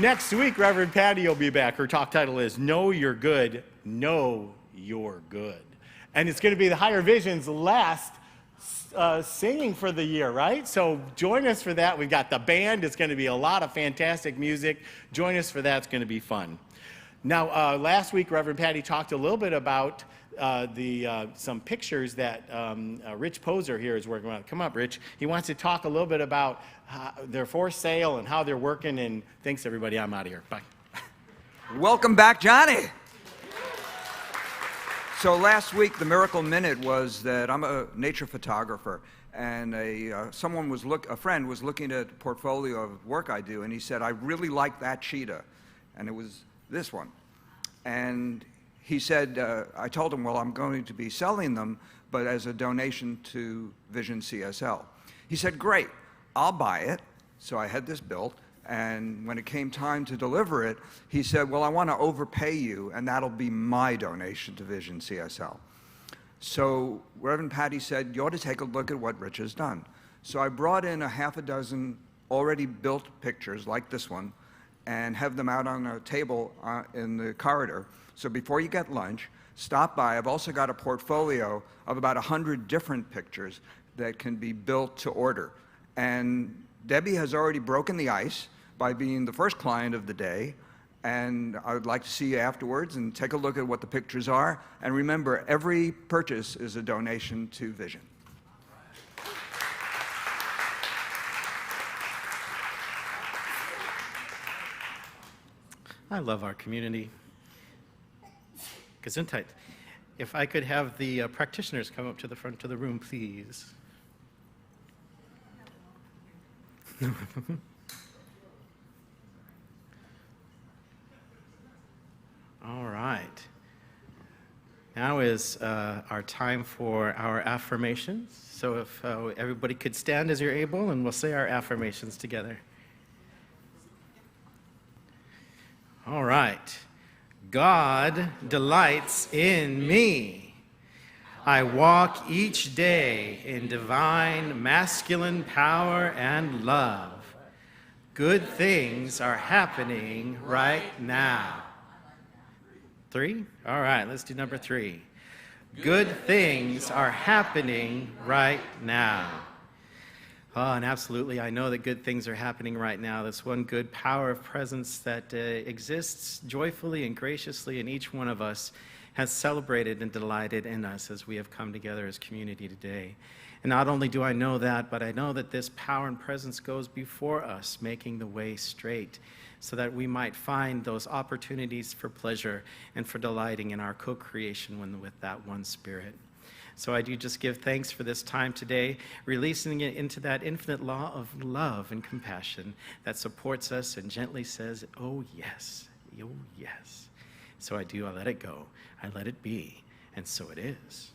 Next week, Reverend Patty will be back. Her talk title is Know You're Good, Know You're Good. And it's going to be the Higher Vision's last singing for the year, right? So join us for that. We've got the band. It's going to be a lot of fantastic music. Join us for that. It's going to be fun. Now, last week, Reverend Patty talked a little bit about some pictures that Rich Poser here is working on. Come up, Rich. He wants to talk a little bit about their for sale and how they're working. And thanks, everybody. I'm out of here. Bye. Welcome back, Johnny. So last week, the Miracle Minute was that I'm a nature photographer, and a friend was looking at a portfolio of work I do, and he said, I really like that cheetah. And it was this one. And he said, I told him, well, I'm going to be selling them, but as a donation to Vision CSL. He said, great, I'll buy it. So I had this built, and when it came time to deliver it, he said, well, I want to overpay you, and that'll be my donation to Vision CSL. So Reverend Patty said, you ought to take a look at what Rich has done. So I brought in a half a dozen already built pictures, like this one, and have them out on a table in the corridor. So before you get lunch, stop by. I've also got a portfolio of about 100 different pictures that can be built to order. And Debbie has already broken the ice by being the first client of the day. And I would like to see you afterwards and take a look at what the pictures are. And remember, every purchase is a donation to Vision. I love our community. Gesundheit. If I could have the practitioners come up to the front of the room, please. All right. Now is our time for our affirmations. So if everybody could stand as you're able, and we'll say our affirmations together. All right. God delights in me. I walk each day in divine masculine power and love. Good things are happening right now. 3? All right, let's do number 3. Good things are happening right now. Oh, and absolutely, I know that good things are happening right now. This one good power of presence that exists joyfully and graciously in each one of us has celebrated and delighted in us as we have come together as community today. And not only do I know that, but I know that this power and presence goes before us, making the way straight so that we might find those opportunities for pleasure and for delighting in our co-creation with that one Spirit. So I do just give thanks for this time today, releasing it into that infinite law of love and compassion that supports us and gently says, oh yes, oh yes. So I let it go, I let it be, and so it is.